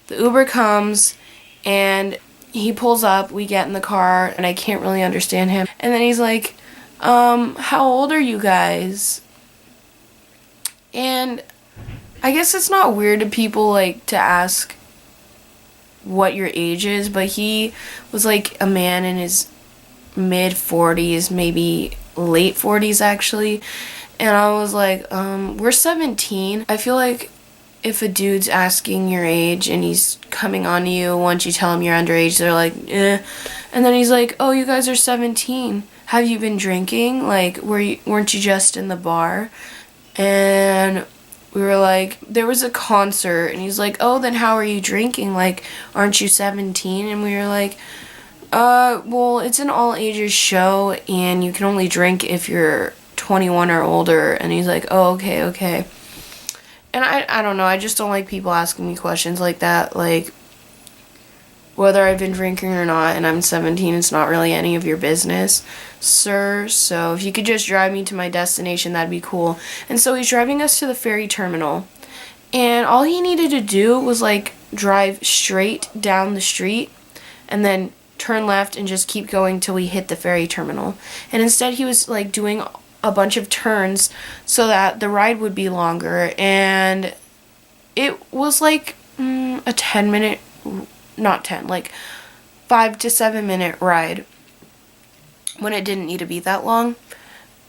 The Uber comes, and he pulls up, we get in the car, and I can't really understand him. And then he's like, how old are you guys? And I guess it's not weird to people, like, to ask what your age is, but he was, like, a man in his mid-40s, maybe late 40s, actually. And I was like, we're 17. I feel like if a dude's asking your age and he's coming on to you once you tell him you're underage, they're like, eh. And then he's like, oh, you guys are 17. Have you been drinking? Like, weren't you just in the bar? And we were like, there was a concert. And he's like, oh, then how are you drinking? Like, aren't you 17? And we were like, well, it's an all ages show and you can only drink if you're 21 or older. And he's like, oh, okay. And I don't know, I just don't like people asking me questions like that, like, whether I've been drinking or not, and I'm 17, it's not really any of your business, sir. So if you could just drive me to my destination, that'd be cool. And so he's driving us to the ferry terminal, and all he needed to do was, like, drive straight down the street, and then turn left and just keep going till we hit the ferry terminal. And instead he was, like, doing a bunch of turns so that the ride would be longer, and it was like a 10-minute, not 10, like 5 to 7 minute ride when it didn't need to be that long.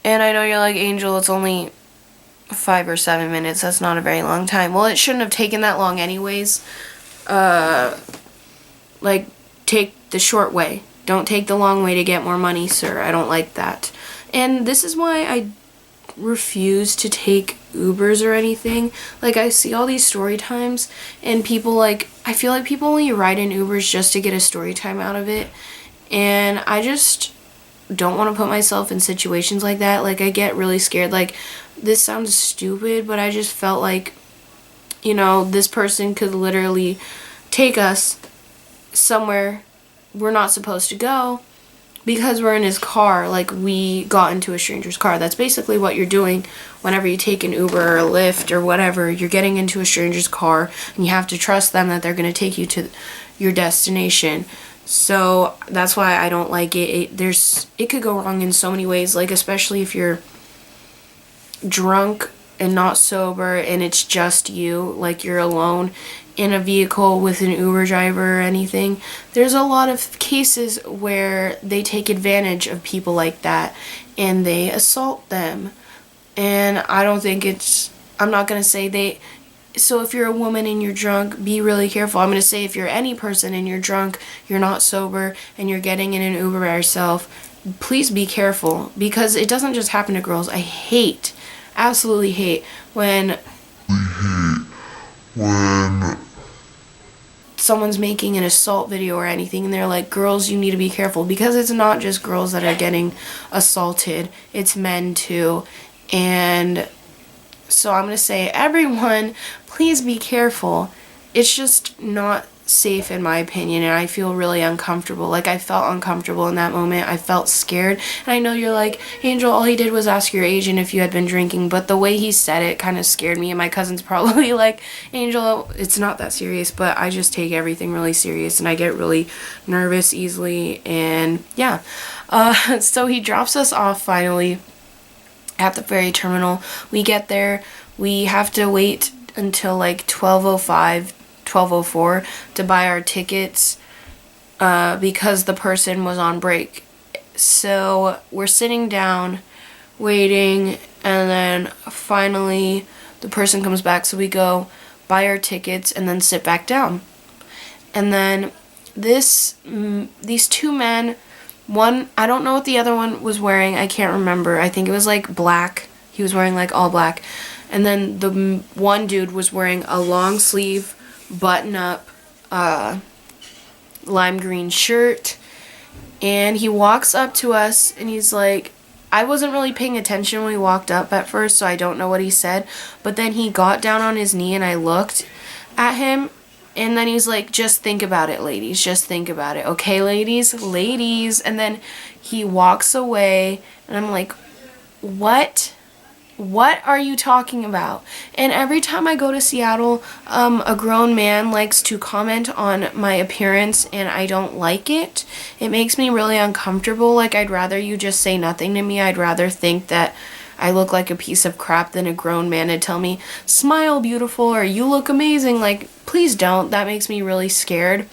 And I know you're like, Angel, it's only 5 or 7 minutes, that's not a very long time. Well, it shouldn't have taken that long anyways. Like, take the short way, don't take the long way to get more money, sir. I don't like that. And this is why I refuse to take Ubers or anything. Like, I see all these story times, and people, like, I feel like people only ride in Ubers just to get a story time out of it. And I just don't want to put myself in situations like that. Like, I get really scared. Like, this sounds stupid, but I just felt like, you know, this person could literally take us somewhere we're not supposed to go because we're in his car. Like, we got into a stranger's car. That's basically what you're doing whenever you take an Uber or a Lyft or whatever. You're getting into a stranger's car, and you have to trust them that they're going to take you to your destination. So that's why I don't like it. It could go wrong in so many ways, like, especially if you're drunk and not sober and it's just you, like you're alone in a vehicle with an Uber driver or anything. There's a lot of cases where they take advantage of people like that and they assault them. And I don't think I'm not going to say so if you're a woman and you're drunk, be really careful. I'm going to say if you're any person and you're drunk, you're not sober, and you're getting in an Uber by yourself, please be careful, because it doesn't just happen to girls. I absolutely hate when someone's making an assault video or anything and they're like, girls, you need to be careful, because it's not just girls that are getting assaulted, it's men too. And so I'm going to say, everyone, please be careful. It's just not safe in my opinion, and I feel really uncomfortable. Like, I felt uncomfortable in that moment. I felt scared. And I know you're like, Angel, all he did was ask your age and if you had been drinking, but the way he said it kind of scared me, and my cousin's probably like, Angel, it's not that serious, but I just take everything really serious and I get really nervous easily. And yeah, so he drops us off finally at the ferry terminal. We get there, we have to wait until like 12:05, 12:04 to buy our tickets because the person was on break. So we're sitting down waiting, and then finally the person comes back, so we go buy our tickets and then sit back down. And then these two men, one, I don't know what the other one was wearing, I can't remember. I think it was like black. He was wearing like all black. And then the one dude was wearing a long sleeve button up lime green shirt, and he walks up to us and he's like, I wasn't really paying attention when he walked up at first, so I don't know what he said, but then he got down on his knee and I looked at him, and then he's like, just think about it, ladies, just think about it, okay, ladies, and then he walks away, and I'm like, what? what are you talking about? And every time I go to Seattle, a grown man likes to comment on my appearance, and I don't like it. It makes me really uncomfortable. Like, I'd rather you just say nothing to me. I'd rather think that I look like a piece of crap than a grown man to tell me, smile beautiful, or you look amazing. Like, please don't. That makes me really scared.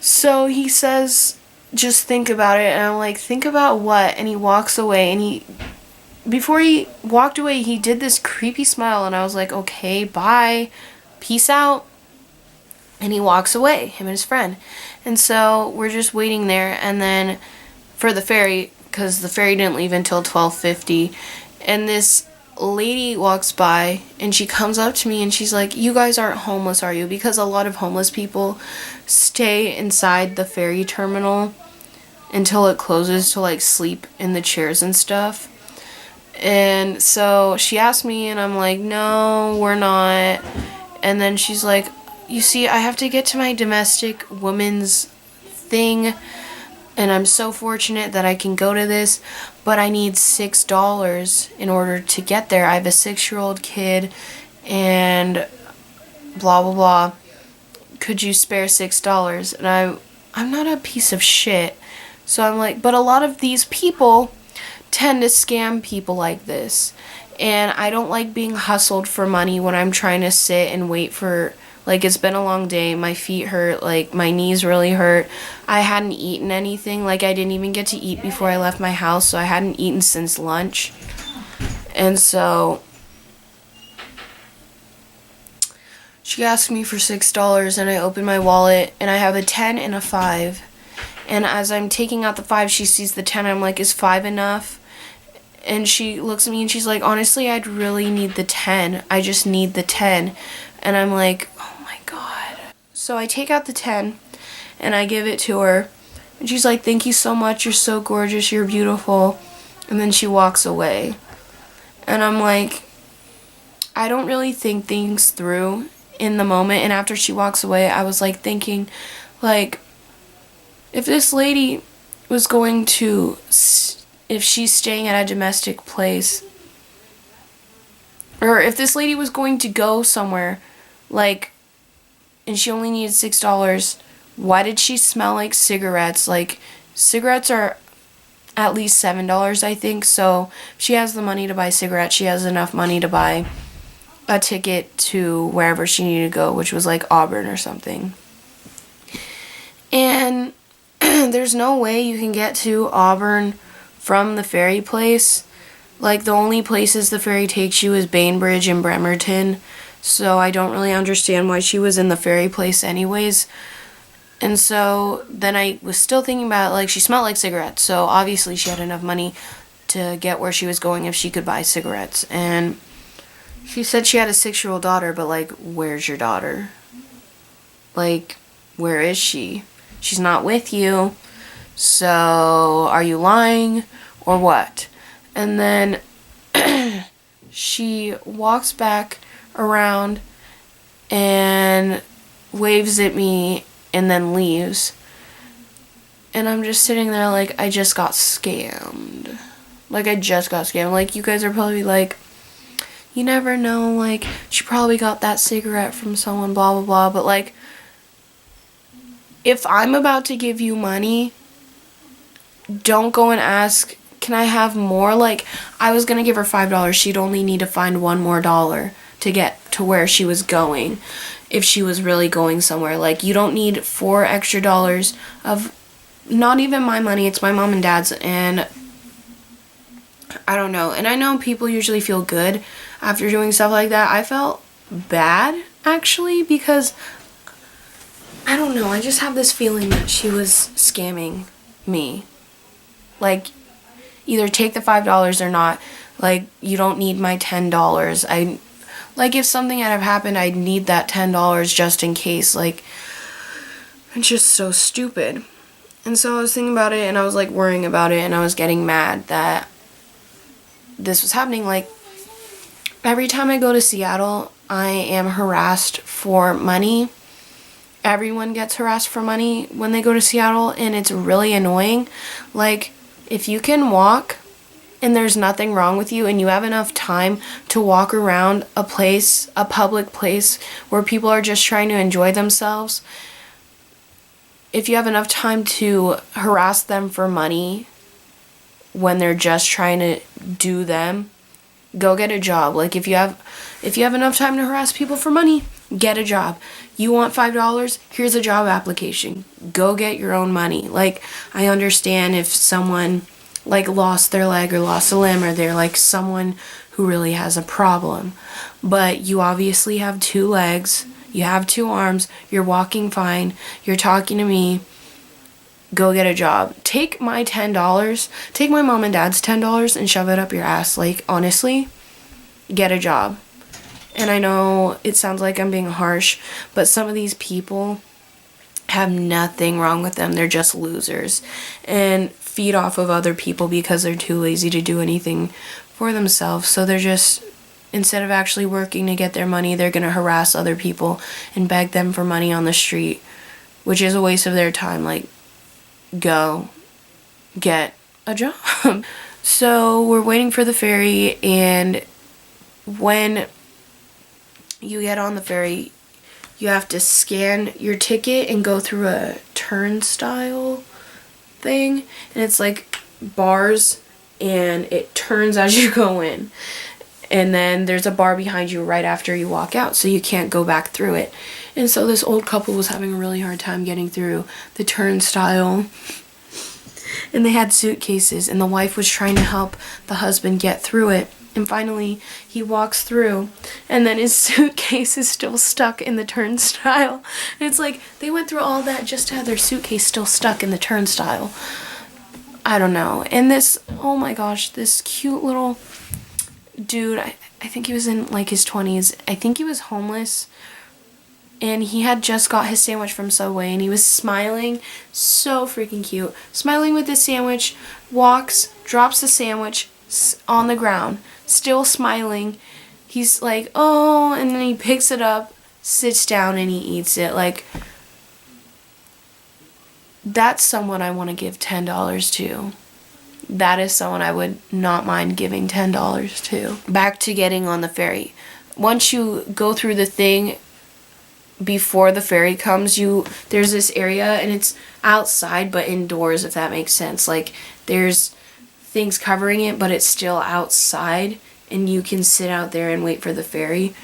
So he says, just think about it. And I'm like, think about what? And he walks away, and before he walked away, he did this creepy smile, and I was like, okay, bye, peace out. And he walks away, him and his friend. And so we're just waiting there, and then for the ferry, because the ferry didn't leave until 12:50, and this lady walks by, and she comes up to me, and she's like, you guys aren't homeless, are you? Because a lot of homeless people stay inside the ferry terminal until it closes to, like, sleep in the chairs and stuff. And so she asked me, and I'm like, no, we're not. And then she's like, you see, I have to get to my domestic woman's thing, and I'm so fortunate that I can go to this, but I need $6 in order to get there. I have a 6-year-old kid, and blah, blah, blah. Could you spare $6? And I'm not a piece of shit. So I'm like, but a lot of these people tend to scam people like this, and I don't like being hustled for money when I'm trying to sit and wait for, like, it's been a long day, my feet hurt, like, my knees really hurt, I hadn't eaten anything, like, I didn't even get to eat before I left my house, so I hadn't eaten since lunch. And so she asked me for $6, and I opened my wallet, and I have a 10 and a 5. And as I'm taking out the 5, she sees the 10. I'm like, is 5 enough? And she looks at me and she's like, honestly, I'd really need the 10. I just need the 10. And I'm like, oh my God. So I take out the 10 and I give it to her. And she's like, thank you so much. You're so gorgeous. You're beautiful. And then she walks away. And I'm like, I don't really think things through in the moment. And after she walks away, I was like thinking, like, if this lady was going to, if she's staying at a domestic place, or if this lady was going to go somewhere, like, and she only needed $6, why did she smell like cigarettes? Like, cigarettes are at least $7, I think, so if she has the money to buy cigarettes, she has enough money to buy a ticket to wherever she needed to go, which was like Auburn or something. And there's no way you can get to Auburn from the ferry place. Like, the only places the ferry takes you is Bainbridge and Bremerton, so I don't really understand why she was in the ferry place anyways. And so then I was still thinking about, like, she smelled like cigarettes, so obviously she had enough money to get where she was going if she could buy cigarettes. And she said she had a 6-year-old daughter, but, like, where's your daughter? Like, where is she? She's not with you, so are you lying or what? And then she walks back around and waves at me and then leaves. And I'm just sitting there like, I just got scammed. Like, I just got scammed. Like, you guys are probably like, you never know, like, she probably got that cigarette from someone, blah, blah, blah. But, like, if I'm about to give you money, don't go and ask, can I have more? Like, I was going to give her $5. She'd only need to find one more dollar to get to where she was going if she was really going somewhere. Like, you don't need $4 extra of not even my money. It's my mom and dad's, and I don't know. And I know people usually feel good after doing stuff like that. I felt bad, actually, because I don't know. I just have this feeling that she was scamming me. Like, either take the $5 or not. Like, you don't need my $10. Like, if something had have happened, I'd need that $10 just in case. Like, it's just so stupid. And so I was thinking about it, and I was, like, worrying about it, and I was getting mad that this was happening. Like, every time I go to Seattle, I am harassed for money. Everyone gets harassed for money when they go to Seattle, and it's really annoying. Like, if you can walk and there's nothing wrong with you, and you have enough time to walk around a place, a public place where people are just trying to enjoy themselves, if you have enough time to harass them for money when they're just trying to do them, go get a job. Like, if you have enough time to harass people for money, get a job. You want $5? Here's a job application. Go get your own money. Like, I understand if someone like lost their leg or lost a limb, or they're like someone who really has a problem, but you obviously have 2 legs, you have 2 arms, you're walking fine, you're talking to me. Go get a job. Take my $10, take my mom and dad's $10 and shove it up your ass. Like, honestly, get a job. And I know it sounds like I'm being harsh, but some of these people have nothing wrong with them. They're just losers and feed off of other people because they're too lazy to do anything for themselves. So they're just, instead of actually working to get their money, they're going to harass other people and beg them for money on the street, which is a waste of their time. Like, go get a job. So we're waiting for the ferry, and when you get on the ferry, you have to scan your ticket and go through a turnstile thing, and it's like bars, and it turns as you go in, and then there's a bar behind you right after you walk out, so you can't go back through it. And so this old couple was having a really hard time getting through the turnstile, and they had suitcases, and the wife was trying to help the husband get through it. And finally, he walks through, and then his suitcase is still stuck in the turnstile. And it's like, they went through all that just to have their suitcase still stuck in the turnstile. I don't know. And this, oh my gosh, this cute little dude, I think he was in like his 20s. I think he was homeless, and he had just got his sandwich from Subway, and he was smiling, so freaking cute. Smiling with his sandwich, walks, drops the sandwich on the ground, still smiling. He's like, oh, and then he picks it up, sits down, and he eats it. Like, that's someone I want to give $10 to. That is someone I would not mind giving $10 to. Back to getting on the ferry. Once you go through the thing, before the ferry comes, there's this area, and it's outside but indoors, if that makes sense. Like, there's things covering it, but it's still outside, and you can sit out there and wait for the ferry.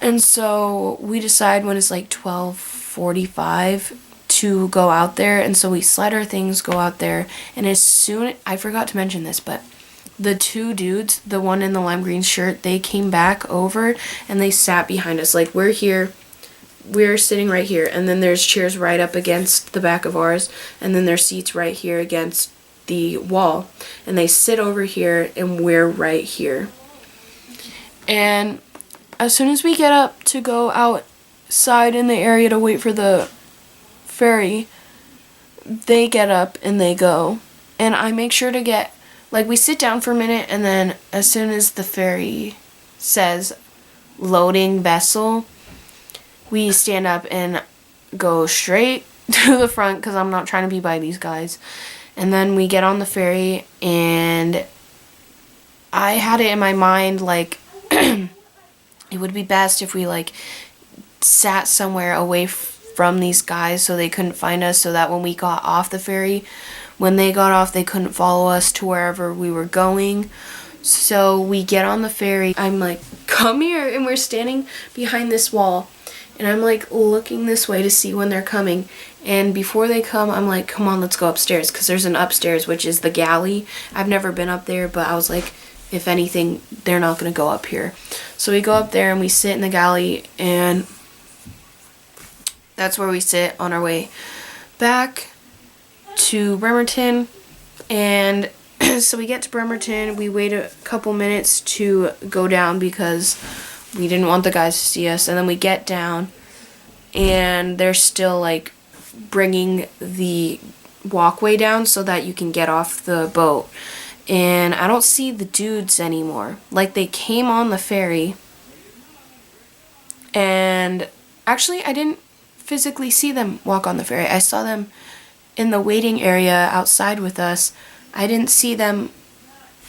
And so we decide when it's like 12:45 to go out there, and so we slide our things, go out there, and as soon, I forgot to mention this, but the 2 dudes, the one in the lime green shirt, they came back over and they sat behind us. Like, we're here, we're sitting right here, and then there's chairs right up against the back of ours, and then there's seats right here against the wall, and they sit over here, and we're right here. And as soon as we get up to go outside in the area to wait for the ferry, they get up and they go, and I make sure to get, like, we sit down for a minute, and then as soon as the ferry says loading vessel, we stand up and go straight to the front, because I'm not trying to be by these guys. And then we get on the ferry, and I had it in my mind, like, it would be best if we, like, sat somewhere away from these guys so they couldn't find us, so that when we got off the ferry, when they got off, they couldn't follow us to wherever we were going. So we get on the ferry. I'm like, come here, and we're standing behind this wall, and I'm like looking this way to see when they're coming. And before they come, I'm like, come on, let's go upstairs, because there's an upstairs, which is the galley. I've never been up there, but I was like, if anything, they're not going to go up here. So we go up there, and we sit in the galley, and that's where we sit on our way back to Bremerton. And so we get to Bremerton, we wait a couple minutes to go down because we didn't want the guys to see us, and then we get down, and they're still like bringing the walkway down so that you can get off the boat. And I don't see the dudes anymore. Like, they came on the ferry, and actually I didn't physically see them walk on the ferry. I saw them in the waiting area outside with us. I didn't see them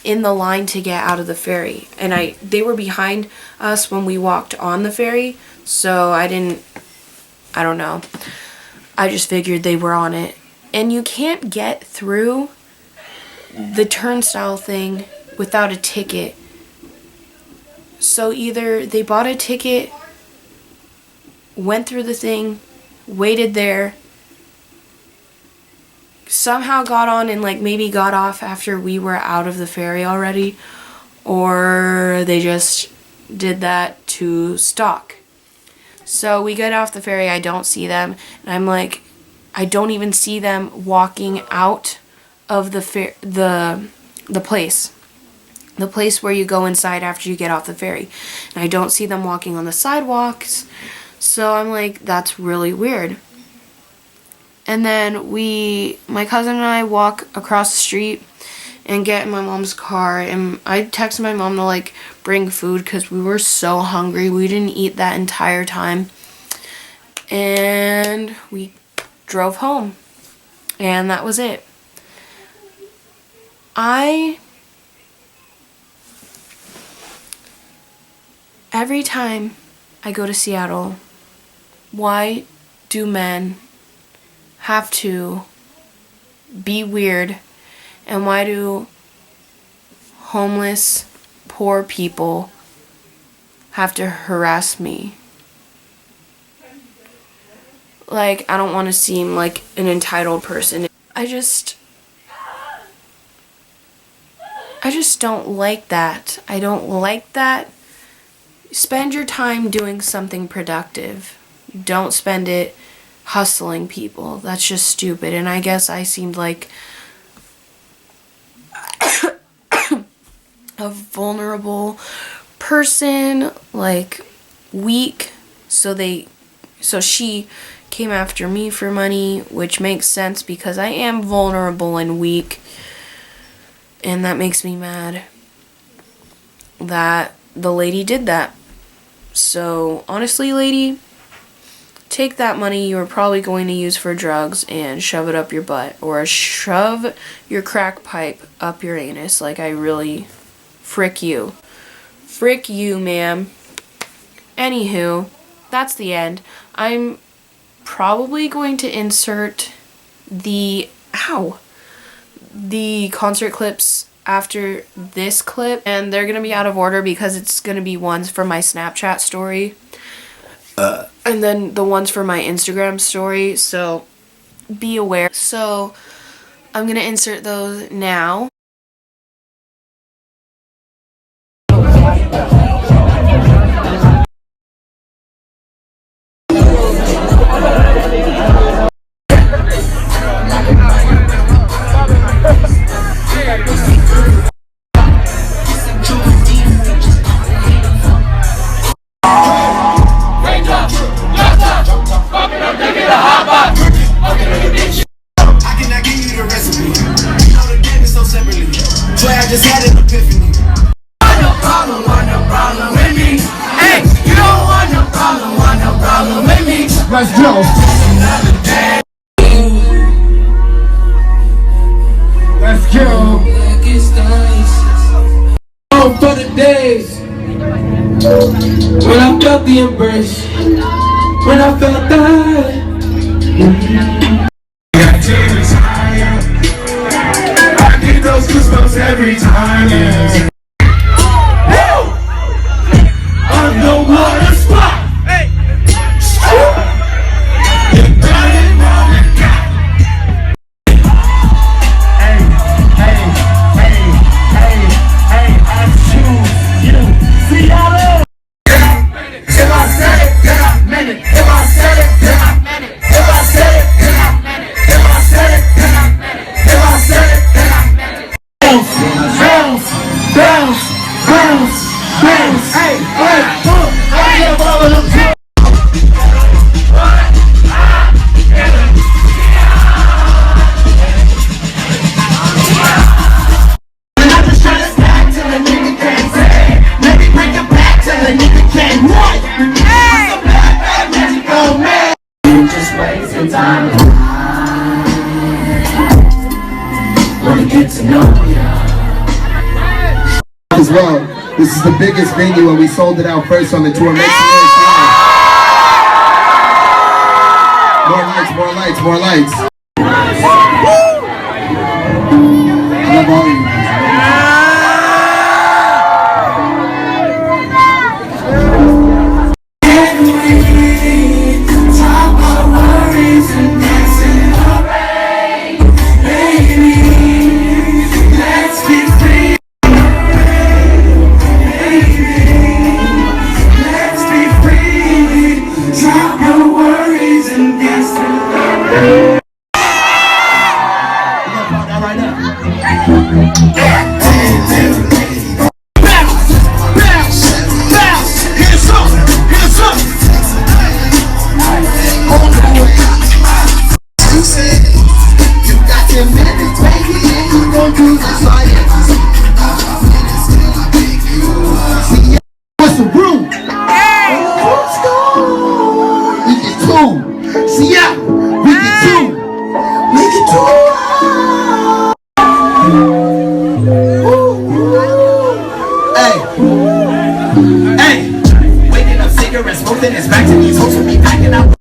in the line to get out of the ferry. And they were behind us when we walked on the ferry, so I don't know. I just figured they were on it. And you can't get through the turnstile thing without a ticket. So either they bought a ticket, went through the thing, waited there, somehow got on and like maybe got off after we were out of the ferry already, or they just did that to stalk. So we get off the ferry, I don't see them, and I'm like, I don't even see them walking out of the place. The place where you go inside after you get off the ferry. And I don't see them walking on the sidewalks. So I'm like, that's really weird. And then my cousin and I walk across the street and get in my mom's car. And I texted my mom to like bring food because we were so hungry. We didn't eat that entire time. And we drove home. And that was it. Every time I go to Seattle, why do men have to be weird, and why do homeless, poor people have to harass me? Like, I don't want to seem like an entitled person. I just don't like that. I don't like that. Spend your time doing something productive. Don't spend it hustling people. That's just stupid. And I guess I seemed like a vulnerable person, like weak. So she came after me for money, which makes sense because I am vulnerable and weak. And that makes me mad that the lady did that. So, honestly, lady, take that money you were probably going to use for drugs and shove it up your butt. Or shove your crack pipe up your anus. Like, I really... Frick you. Frick you, ma'am. Anywho, that's the end. I'm probably going to insert the concert clips after this clip, and they're gonna be out of order because it's gonna be ones for my Snapchat story and then the ones for my Instagram story, so be aware. So I'm gonna insert those now. Just had an epiphany. Want no problem with me. Hey, you don't want no problem with me. Let's go. Let's go. Oh, for the days when I felt the embrace, when I felt that. Those goosebumps every time, yeah. Woo! On the water spot. Hey. You got it on the cat. Hey, I choose you. Seattle. If I said it, then I meant it. If I said it, then I meant it. If I said it, then I meant it. If I said it, then I meant it. If I said it, then I meant it. Bounce, bounce, bounce, bounce. Hey, hey, I give all of them. And I just try to stack till the nigga can't say. Maybe break it back till the nigga can't what? Hey, it's a bad magical man. You just wasting time. Wanna get to know ya. well. This is the biggest venue and we sold it out first on the tour. Make some noise. More lights, more lights, more lights. I love all of you guys. What's the room? Let's go. We get two. See ya. We get two. Make it two. Hey. Hey. Waking up cigarettes, smoking this back to these hoes will be packing out.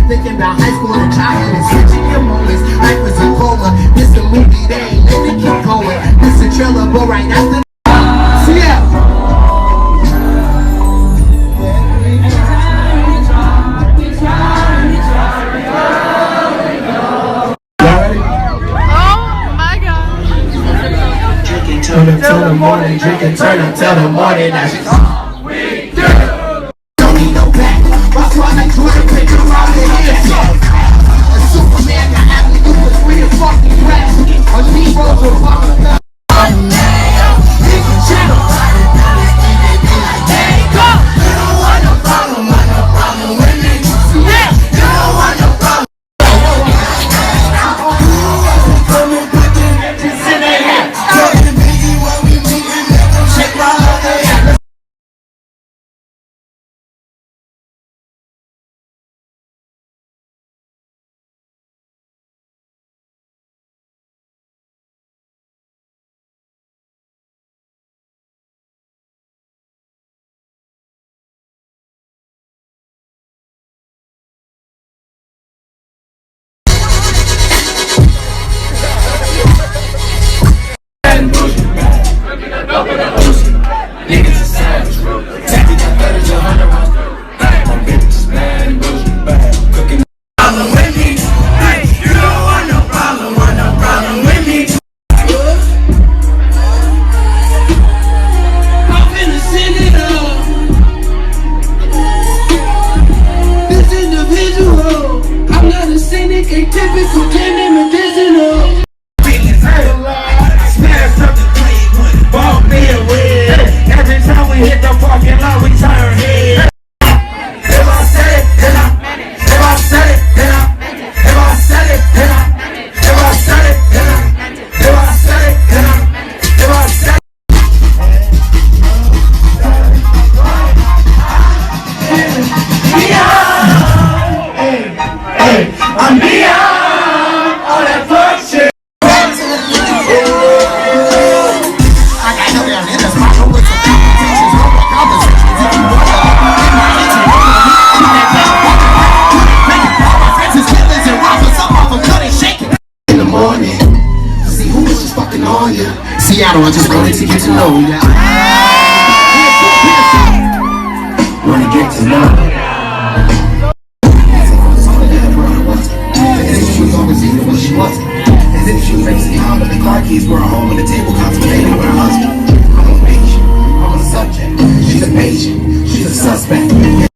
Thinking about high school and childhood and switching your moments. Life was a coma. This a movie, they ain't let it keep going. This a trailer, but right after. See ya. Oh my God. Drinking till the morning, drinking turn until the morning. That's all we do. Don't need no back. That's why I do it, pick around the head. A Superman got avenue for 3 fucking rats. A Nero's a fucking thug. Hit the parking lot, we turn head. If I said it, then I meant it. If I said it, then I meant it. If I said it, then I meant it. If I said it, then I meant it. If I said it, then I meant it. If I said it. Hey, I'm beyond all that fuck shit. I got no down in the spot. Seattle, I just wanted to get to know ya. Wanna get to know ya. And then she was always eating what she wasn't. And then she was racing home with the car keys for her home on the table, contemplating with her husband. I'm a patient, I'm a subject. She's a patient, she's a suspect.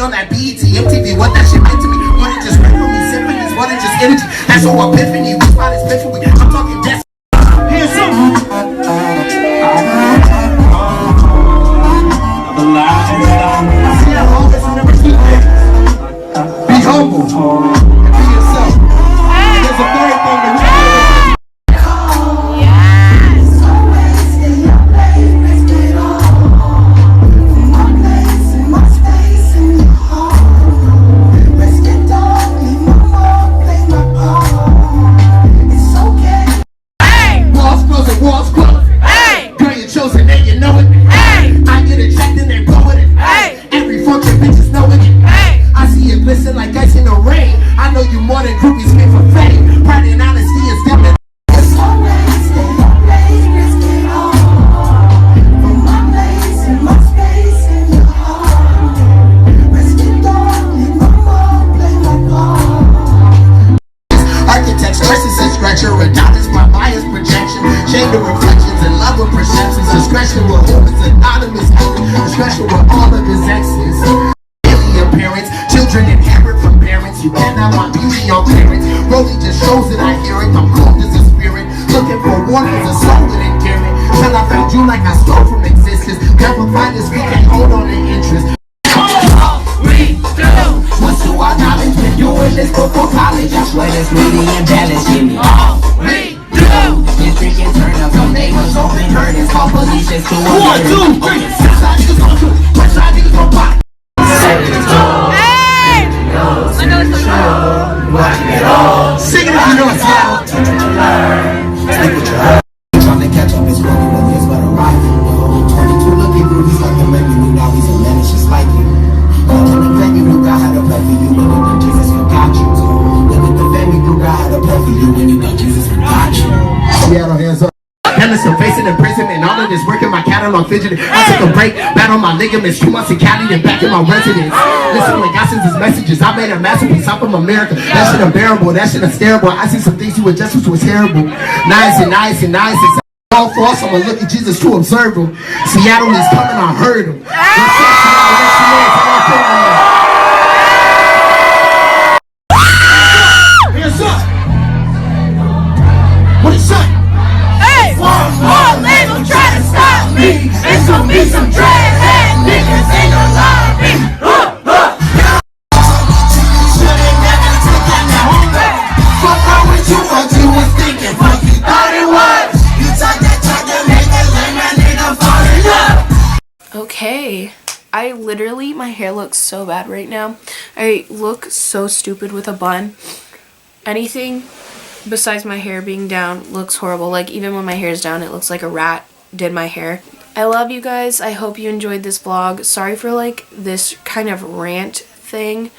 on that BET, MTV, what that shit meant to me. What it just meant for me, symphonies, what it just energy. That's what epiphany, we find is epiphany. I'm talking destiny. Here's some. See how always remember two things. Be humble and be yourself. And there's a third thing that we can do. Listen like ice in the rain. I know you more than groupies made for fame. Pride and honesty is still in. Architects, stresses and stretcher, Adonis, my bias projection. Shame the reflections and love of perceptions. Discretion with whom is anonymous. Discretion with all of his exes. Parents, children inherit from parents. You cannot want beauty on clearance. Rolling just shows that I hear it. I'm cold as a spirit, looking for warmth as a soul with endearment. Till I found you like I stole from existence. Never find this, we can't hold on to interest. All we do, what's to our knowledge? Been doing this before college. I swear this really embellishing me. All we do is drink and turn up. Some neighbors open curtains, call police just to a 1, 2, 3. Southside niggas gon' shoot, Westside niggas gon' pop. Sing it if you know it's loud. Stick with your heart. Trying to catch up, it's broken, but this but a rock. 22 looking through, he's like the man you knew, now he's a menace just like you. Look at the fame you knew, God had a plan for you. Look at the Jesus who got you. Look at the fame you knew, God had a plan for you. When you know Jesus who got you. Seattle, hands up. Still facing imprisonment, all of this work in my catalog fidgeting. I took a break, battled my ligaments, 2 months in Cali, then back in my residence. Listen when God sends his messages, I made a masterpiece out from America. That shit unbearable, that shit unstable. I see some things you adjust, which was terrible. Nice and nice and nice. It's all false, I'ma look at Jesus to observe him. Seattle is coming, I heard him. Hands up. What is up? More label try to stop me. It's gonna be some dreadhead niggas in the lobby. Should've never taken that home back. Fuck wrong with you, what you was thinking, what you thought it was. You talk to make that lame nigga fall in love. Okay. I literally, my hair looks so bad right now. I look so stupid with a bun. Anything besides my hair being down looks horrible. Like even when my hair is down, it looks like a rat did my hair. I love you guys. I hope you enjoyed this vlog. Sorry for like this kind of rant thing,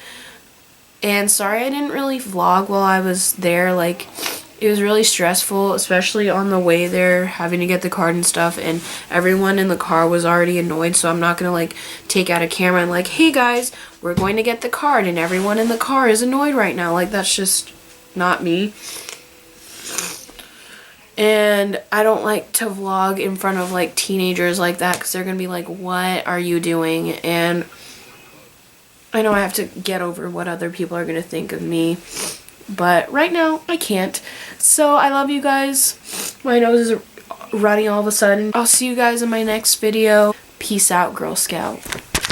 and sorry I didn't really vlog while I was there. Like it was really stressful, especially on the way there, having to get the card and stuff, and everyone in the car was already annoyed, so I'm not gonna like take out a camera and like, hey guys, we're going to get the card and everyone in the car is annoyed right now. Like that's just not me. And I don't like to vlog in front of like teenagers like that, because they're gonna be like, what are you doing? And I know I have to get over what other people are gonna think of me, but right now I can't. So I love you guys. My nose is running all of a sudden. I'll see you guys in my next video. Peace out, Girl Scout.